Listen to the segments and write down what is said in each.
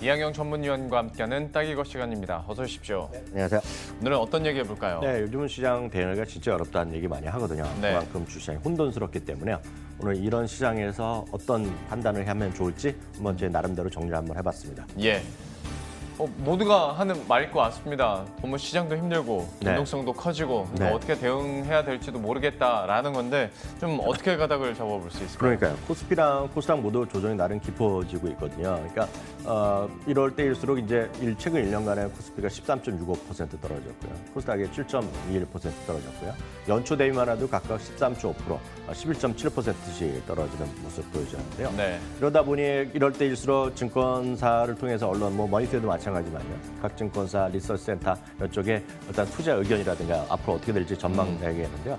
이항영 전문위원과 함께하는 딱이거 시간입니다. 어서 오십시오. 네, 안녕하세요. 오늘은 어떤 얘기 해볼까요? 네, 요즘은 시장 대응하기가 진짜 어렵다는 얘기 많이 하거든요. 네. 그만큼 주시장이 혼돈스럽기 때문에 오늘 이런 시장에서 어떤 판단을 하면 좋을지 한번 제 나름대로 정리를 한번 해봤습니다. 예. 모두가 하는 말일 것 같습니다. 너무 시장도 힘들고 네. 변동성도 커지고 그러니까 네. 어떻게 대응해야 될지도 모르겠다라는 건데 좀 어떻게 가닥을 잡아볼 수 있을까요? 그러니까요. 코스피랑 코스닥 모두 조정이 나름 깊어지고 있거든요. 그러니까 1월 때일수록 이제 최근 1년간에 코스피가 13.65% 떨어졌고요. 코스닥이 7.21% 떨어졌고요. 연초 대비만 해도 각각 13.5%, 11.7%씩 떨어지는 모습 보여주는데요. 네. 이러다 보니 1월 때일수록 증권사를 통해서 언론, 머니터도 마찬가지만요. 각 증권사, 리서치센터 이쪽에 어떤 투자 의견이라든가 앞으로 어떻게 될지 전망되겠는데요.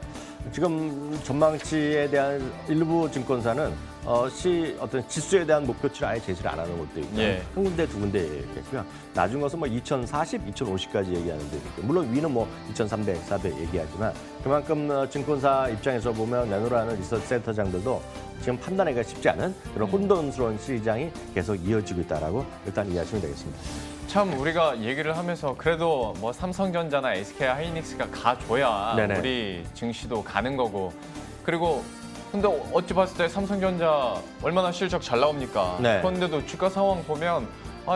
지금 전망치에 대한 일부 증권사는 어떤 지수에 대한 목표치를 아예 제시를 안 하는 것도 있고 예. 한 군데 두 군데 있겠고요. 낮은 것은 뭐 2040, 2050까지 얘기하는 데 있고 물론 위는 뭐 2300, 400 얘기하지만 그만큼 증권사 입장에서 보면 내놓으라는 리서치 센터장들도 지금 판단하기가 쉽지 않은 그런 혼돈스러운 시장이 계속 이어지고 있다라고 일단 이해하시면 되겠습니다. 참 우리가 얘기를 하면서 그래도 뭐 삼성전자나 SK 하이닉스가 가줘야 네네. 우리 증시도 가는 거고 그리고 근데 어찌 봤을 때 삼성전자 얼마나 실적 잘 나옵니까? 네. 그런데도 주가 상황 보면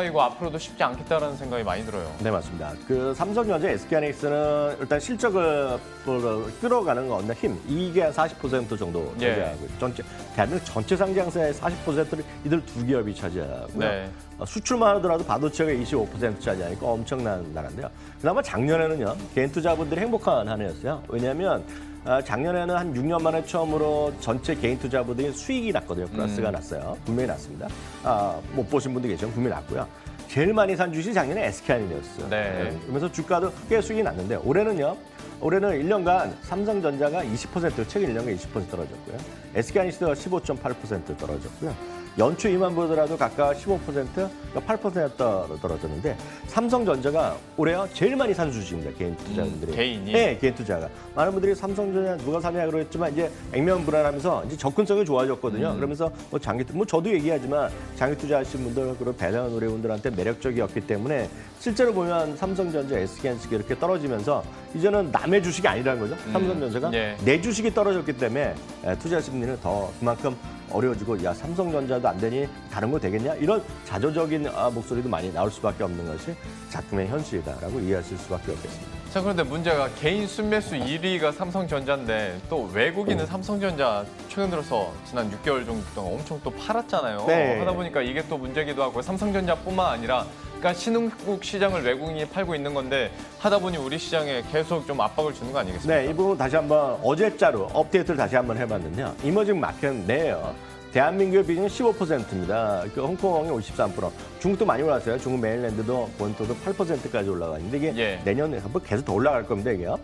이거 앞으로도 쉽지 않겠다라는 생각이 많이 들어요. 네, 맞습니다. 그 삼성전자, SK하이닉스는 일단 실적을 끌어가는 건 힘, 이익의 한 40% 정도 차지하고 전체 대한민국 전체 상장사의 40%를 이들 두 기업이 차지하고요. 네. 수출만 하더라도 반도체가 25% 차지하니까 엄청난 나라인데요. 그나마 작년에는요, 개인 투자분들이 행복한 한 해였어요. 왜냐하면 작년에는 한 6년 만에 처음으로 전체 개인 투자분들이 수익이 났거든요. 플러스가 났어요. 분명히 났습니다. 못 보신 분도 계시면 분명히 났고요. 제일 많이 산 주식이 작년에 SK하이닉스였어요. 네. 그러면서 주가도 꽤 수익이 났는데 올해는 1년간 삼성전자가 20%, 최근 1년간 20% 떨어졌고요. SK하이닉스가 15.8% 떨어졌고요. 연초 이만 보더라도 각각 15%, 8% 떨어졌는데 삼성전자가 올해요 제일 많이 산 주식입니다. 개인 투자분들이. 개인이? 네, 개인 투자가. 많은 분들이 삼성전자 누가 사냐 그랬지만 이제 액면불안하면서 이제 접근성이 좋아졌거든요. 그러면서 뭐 저도 얘기하지만 장기 투자하신 분들 그리고 배당 의뢰분들한테 매력적이었기 때문에 실제로 보면 삼성전자, SK하이닉스가 이렇게 떨어지면서 이제는 남의 주식이 아니라는 거죠. 삼성전자가 예. 내 주식이 떨어졌기 때문에 투자 심리는 더 그만큼 어려워지고 야 삼성전자도 안 되니 다른 거 되겠냐 이런 자조적인 목소리도 많이 나올 수밖에 없는 것이 작품의 현실이다라고 이해하실 수밖에 없겠습니다. 자, 그런데 문제가 개인 순매수 1위가 삼성전자인데 또 외국인은 삼성전자 최근 들어서 지난 6개월 정도 동안 엄청 또 팔았잖아요. 네. 하다 보니까 이게 또 문제기도 하고 삼성전자뿐만 아니라 그러니까 신흥국 시장을 외국인이 팔고 있는 건데 하다 보니 우리 시장에 계속 좀 압박을 주는 거 아니겠습니까? 네, 이 부분 다시 한번 어제자로 업데이트를 다시 한번 해봤는데요. 이머징 마켓 내에요. 대한민국의 비중은 15%입니다. 홍콩이 53%. 중국도 많이 올랐어요. 중국 메인랜드도 본토도 8%까지 올라가는데 이게 내년에 계속 더 올라갈 겁니다, 이게요.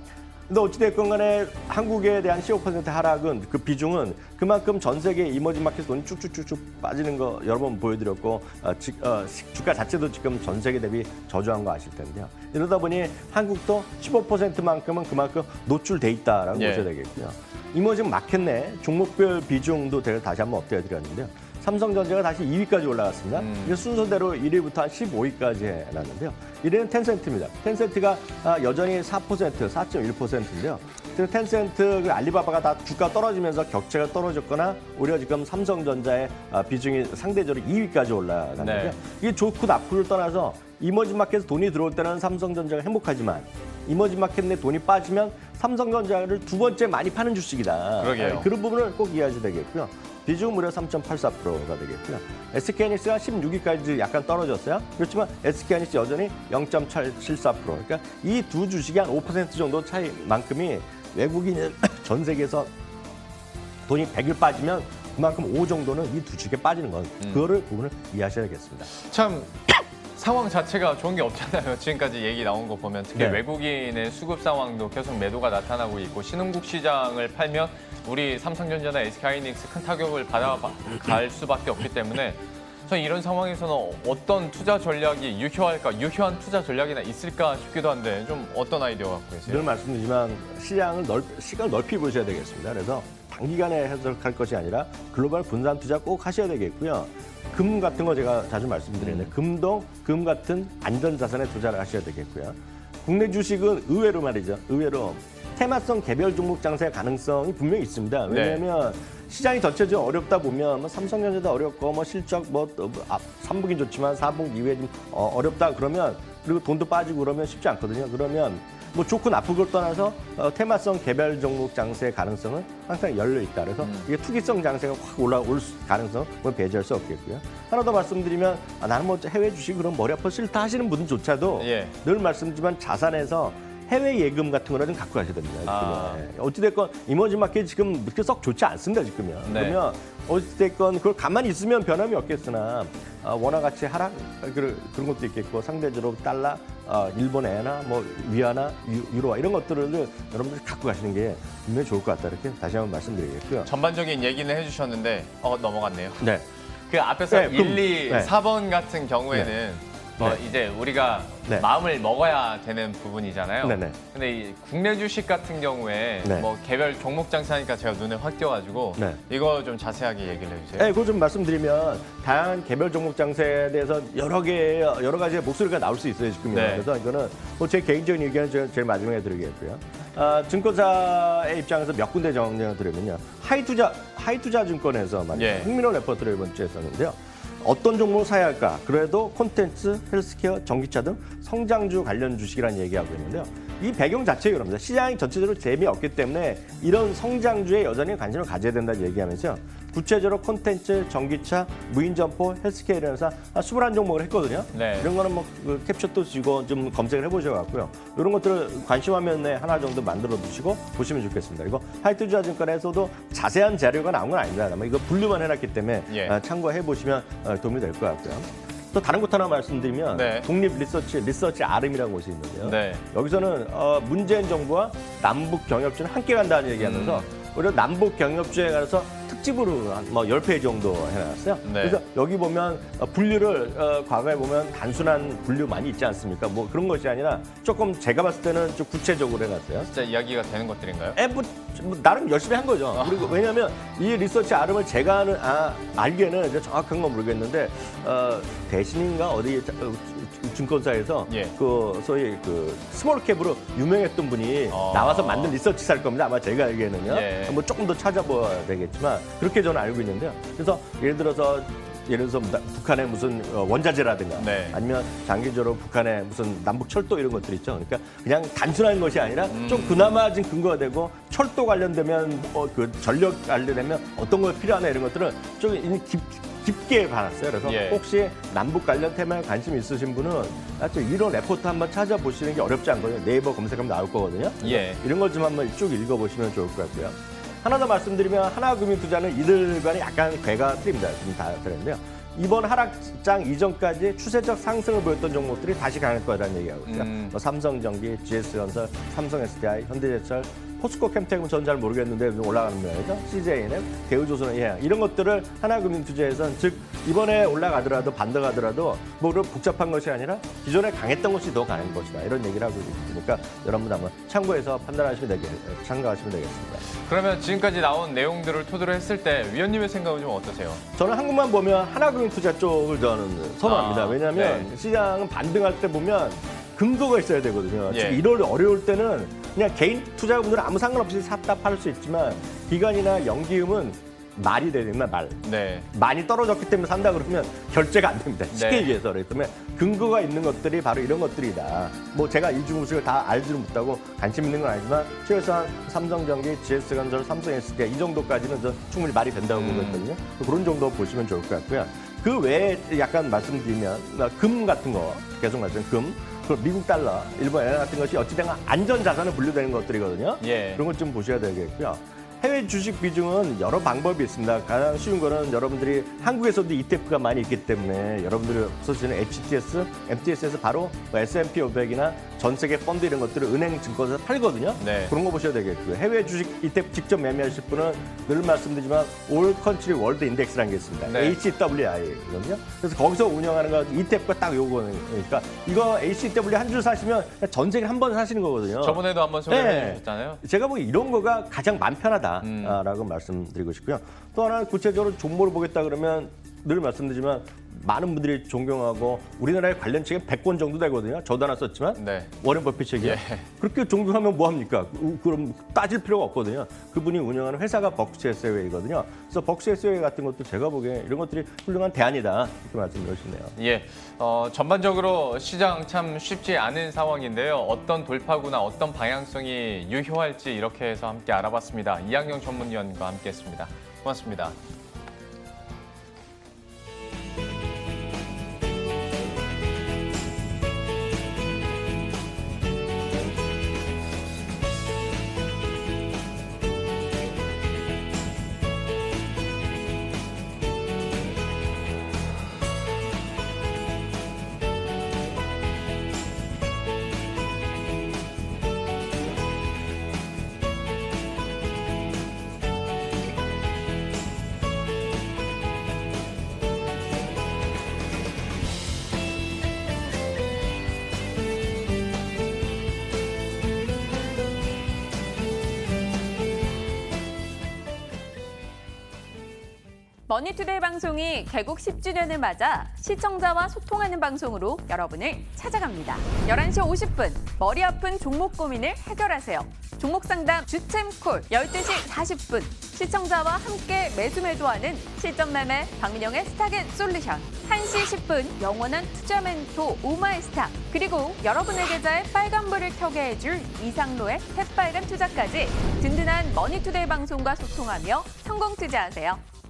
근데 어찌됐건 간에 한국에 대한 15% 하락은 그 비중은 그만큼 전 세계 이머징 마켓 돈이 쭉쭉쭉쭉 빠지는 거 여러 번 보여드렸고 주가 자체도 지금 전 세계 대비 저조한 거 아실 텐데요. 이러다 보니 한국도 15%만큼은 그만큼 노출돼 있다라고 보셔야 되겠고요. 이머징 마켓 내 종목별 비중도 다시 한번 업데이트드렸는데요. 삼성전자가 다시 2위까지 올라갔습니다. 이게 순서대로 1위부터 한 15위까지 해놨는데요. 1위는 텐센트입니다. 텐센트가 여전히 4.1%인데요. 텐센트, 알리바바가 다 주가 떨어지면서 격차가 떨어졌거나 오히려 지금 삼성전자의 비중이 상대적으로 2위까지 올라갔는데요. 네. 이게 좋고 나쁘를 떠나서 이머징 마켓에서 돈이 들어올 때는 삼성전자가 행복하지만 이머징 마켓 내 돈이 빠지면 삼성전자를 두 번째 많이 파는 주식이다. 그러게요. 그런 부분을 꼭 이해하셔야 되겠고요. 비중은 무려 3.84%가 되겠고요. SK하이닉스가 16위까지 약간 떨어졌어요. 그렇지만 SK하이닉스 여전히 0.74%. 그러니까 이 두 주식이 한 5% 정도 차이만큼이 외국인 전 세계에서 돈이 100일 빠지면 그만큼 5 정도는 이 두 주식에 빠지는 건 그거를 부분을 이해하셔야겠습니다. 참 상황 자체가 좋은 게 없잖아요. 지금까지 얘기 나온 거 보면 특히 외국인의 수급 상황도 계속 매도가 나타나고 있고 신흥국 시장을 팔면 우리 삼성전자나 SK하이닉스 큰 타격을 받아갈 수밖에 없기 때문에 저는 이런 상황에서는 어떤 투자 전략이 유효할까, 유효한 투자 전략이나 있을까 싶기도 한데 좀 어떤 아이디어 갖고 계세요? 늘 말씀드리지만 시간을 넓히 보셔야 되겠습니다. 그래서 단기간에 해석할 것이 아니라 글로벌 분산 투자 꼭 하셔야 되겠고요. 금 같은 거 제가 자주 말씀드리는데 금도 금 같은 안전 자산에 투자를 하셔야 되겠고요. 국내 주식은 의외로 말이죠. 의외로 테마성 개별 종목 장세의 가능성이 분명히 있습니다. 왜냐하면 시장이 전체적으로 어렵다 보면 뭐 삼성전자도 어렵고 뭐 실적 뭐 3분기 좋지만 4분기 이후에 좀 어렵다 그러면 그리고 돈도 빠지고 그러면 쉽지 않거든요. 그러면 뭐 좋고 나쁘고를 떠나서 테마성 개별 종목 장세의 가능성은 항상 열려 있다. 그래서 이게 투기성 장세가 확 올라올 가능성은 배제할 수 없겠고요. 하나 더 말씀드리면 나는 뭐 해외 주식 그럼 머리 아파 싫다 하시는 분조차도 늘 말씀드리지만 자산에서 해외 예금 같은 거를 좀 갖고 가셔야 됩니다. 어찌됐건 이머징 마켓이 지금 그렇게 썩 좋지 않습니다. 지금요. 그러면 어찌됐건 그걸 가만히 있으면 변함이 없겠으나 원화 가치 하락 그런 것도 있겠고 상대적으로 달러, 일본 엔화, 뭐 위안화, 유로화 이런 것들을 여러분들이 갖고 가시는 게 분명히 좋을 것 같다. 이렇게 다시 한번 말씀드리겠고요. 전반적인 얘기는 해주셨는데 넘어갔네요. 네. 그 앞에서 1, 2, 네. 4번 같은 경우에는 이제 우리가 마음을 먹어야 되는 부분이잖아요. 네네. 근데 이 국내 주식 같은 경우에 네. 개별 종목 장사니까 제가 눈에 확 띄어가지고 이거 좀 자세하게 얘기를 해주세요. 네, 그거 좀 말씀드리면 다양한 개별 종목 장세에 대해서 여러 가지의 목소리가 나올 수 있어요 지금요. 그래서 이거는 제 개인적인 의견은 제가 제일 마지막에 드리겠고요. 증권사의 입장에서 몇 군데 정리를 드리면요. 하이투자 증권에서 흥미로운 레포트를 이번 주에 했었는데요. 어떤 종목을 사야 할까? 그래도 콘텐츠, 헬스케어, 전기차 등 성장주 관련 주식이라는 얘기하고 있는데요. 이 배경 자체가 그럽니다. 시장이 전체적으로 재미없기 때문에 이런 성장주에 여전히 관심을 가져야 된다는 얘기하면서 구체적으로 콘텐츠, 전기차, 무인점포, 헬스케어 이런 회사 21종목을 했거든요. 이런 거는 뭐 캡처도 주고 좀 검색을 해보셔갖고요. 이런 것들을 관심 화면에 하나 정도 만들어 두시고 보시면 좋겠습니다. 그리고 하이투자증권에서도 자세한 자료가 나온 건 아닙니다. 다만 이거 분류만 해놨기 때문에 참고해 보시면 도움이 될 것 같고요. 또 다른 곳 하나 말씀드리면 독립 리서치 R이라는 곳이 있는데요. 여기서는 문재인 정부와 남북 경협주는 함께 간다는 얘기하면서 오히려 남북 경협주에 가서 특집으로 한 10페이지 정도 해놨어요. 그래서 여기 보면 분류를 과거에 보면 단순한 분류 많이 있지 않습니까? 뭐 그런 것이 아니라 조금 제가 봤을 때는 좀 구체적으로 해놨어요. 진짜 이야기가 되는 것들인가요? 나름 열심히 한 거죠. 그리고 왜냐하면 이 리서치 R을 제가 알기에는 이제 정확한 건 모르겠는데 대신인가 어디 증권사에서 그 소위 그 스몰캡으로 유명했던 분이 나와서 만든 리서치사일 겁니다. 아마 제가 알기에는요. 뭐 조금 더 찾아봐야 되겠지만 그렇게 저는 알고 있는데요. 그래서 예를 들어서 북한의 무슨 원자재라든가 아니면 장기적으로 북한의 무슨 남북 철도 이런 것들 있죠. 그러니까 그냥 단순한 것이 아니라 좀 그나마 좀 근거가 되고 철도 관련되면 그 전력 관련되면 어떤 거 필요하나 이런 것들은 좀 깊게 받았어요. 그래서 혹시 남북 관련 테마에 관심 있으신 분은 이런 레포트 한번 찾아보시는 게 어렵지 않거든요. 네이버 검색하면 나올 거거든요. 이런 걸 좀 한번 쭉 읽어보시면 좋을 것 같고요. 하나 더 말씀드리면 하나금융투자는 이들과는 약간 궤가 틀립니다. 지금 다 그랬는데요. 이번 하락장 이전까지 추세적 상승을 보였던 종목들이 다시 강할 거라는 얘기하고 있어요. 뭐 삼성전기, GS건설, 삼성SDI, 현대제철, 포스코캠텍은 전 잘 모르겠는데 좀 올라가는 모양이죠. CJNM, 대우조선해양 이런 것들을 하나금융투자에서는 즉 이번에 올라가더라도 반등하더라도 뭐 복잡한 것이 아니라 기존에 강했던 것이 더 강한 것이다 이런 얘기를 하고 있으니까 여러분 한번 참고해서 참고하시면 되겠습니다. 그러면 지금까지 나온 내용들을 토대로 했을 때 위원님의 생각은 좀 어떠세요? 저는 한국만 보면 하나금융투자 쪽을 저는 선호합니다. 왜냐하면 시장은 반등할 때 보면 근거가 있어야 되거든요. 지금 이럴 어려울 때는 그냥 개인 투자자분들은 아무 상관없이 샀다 팔 수 있지만 기관이나 연기금은 말이 되는 말. 많이 떨어졌기 때문에 산다 그러면 결제가 안 됩니다. 쉽게 얘기해서 그렇기 때문에 근거가 있는 것들이 바로 이런 것들이다. 뭐 제가 이 주식을 다 알지는 못하고 관심 있는 건 아니지만 최소한 삼성전기, GS건설, 삼성SDI 이 정도까지는 저 충분히 말이 된다고 보거든요. 그런 정도 보시면 좋을 것 같고요. 그 외에 약간 말씀드리면 금 같은 거 계속 말씀 금. 미국 달러, 일본 엔화 같은 것이 어찌됐건 안전 자산에 분류되는 것들이거든요. 그런 걸 좀 보셔야 되겠고요. 해외 주식 비중은 여러 방법이 있습니다. 가장 쉬운 거는 여러분들이 한국에서도 ETF가 많이 있기 때문에 여러분들이 쓰시는 HTS, MTS에서 바로 S&P 500이나 전 세계 펀드 이런 것들을 은행 증권에서 팔거든요. 네. 그런 거 보셔야 되겠고요. 해외 주식 ETF 직접 매매하실 분은 늘 말씀드리지만 올 컨트리 월드 인덱스라는 게 있습니다. 네. HWI거든요. 그래서 거기서 운영하는 거 ETF가 딱 요거는 그러니까 이거 HW 한 줄 사시면 전 세계 한 번 사시는 거거든요. 저번에도 한번 소개해 네. 주셨잖아요. 제가 보기 이런 거가 가장 마음 편하다라고 말씀드리고 싶고요. 또 하나 구체적으로 종목을 보겠다 그러면 늘 말씀드리지만 많은 분들이 존경하고 우리나라의 관련 책은 100권 정도 되거든요. 저도 하나 썼지만 네. 워렌 버핏 책이요. 예. 그렇게 존경하면 뭐합니까? 그럼 따질 필요가 없거든요. 그분이 운영하는 회사가 벅스체어 웨이거든요. 그래서 벅스체어 웨이 같은 것도 제가 보기에 이런 것들이 훌륭한 대안이다 이렇게 말씀드리고 싶네요. 예, 전반적으로 시장 참 쉽지 않은 상황인데요. 어떤 돌파구나 어떤 방향성이 유효할지 이렇게 해서 함께 알아봤습니다. 이학영 전문위원과 함께했습니다. 고맙습니다. 머니투데이 방송이 개국 10주년을 맞아 시청자와 소통하는 방송으로 여러분을 찾아갑니다. 11시 50분, 머리 아픈 종목 고민을 해결하세요. 종목 상담 주챔콜 12시 40분, 시청자와 함께 매수매도하는 실전매매 박민영의 스타겟 솔루션 1시 10분, 영원한 투자 멘토 오마이스타 그리고 여러분의 계좌에 빨간불을 켜게 해줄 이상로의 새빨간 투자까지 든든한 머니투데이 방송과 소통하며 성공 투자하세요.